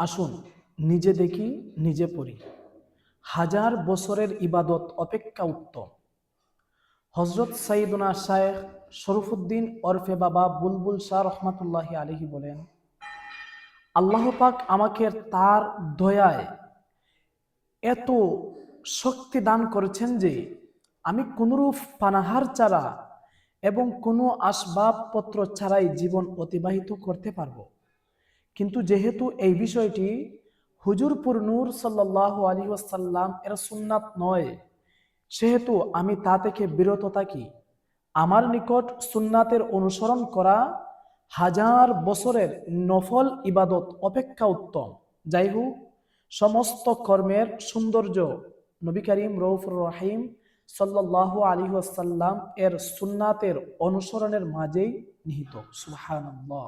আসুন নিজে দেখি, নিজে পড়ি। হাজার বছরের ইবাদত অপেক্ষা উত্তম। হযরত সাইয়্যিদুনা শায়খ শরফুদ্দীন ওরফে বাবা বুলবুল শাহ রহমাতুল্লাহি আলাইহি বলেন, আল্লাহ পাক আমাকে তার দয়ায় এত শক্তি দান করেছেন যে আমি কোনরূপ পানাহার ছাড়া এবং কোনো আসবাবপত্র ছাড়াই জীবন অতিবাহিত করতে পারবো। কিন্তু যেহেতু এই বিষয়টি হুজুরপুর নূর সাল্লাল্লাহু আলাইহি ওয়াসাল্লাম এর সুন্নাত নয়, সেহেতু আমি তা থেকে বিরত থাকি। আমার নিকট সুন্নাতের অনুসরণ করা হাজার বছরের নফল ইবাদত অপেক্ষা উত্তম। যাই হোক, সমস্ত কর্মের সৌন্দর্য নবী করিম রউফুর রহিম সাল্লাল্লাহু আলাইহি ওয়াসাল্লাম এর সুন্নাতের অনুসরণের মাঝেই নিহিত। সুবহানাল্লাহ।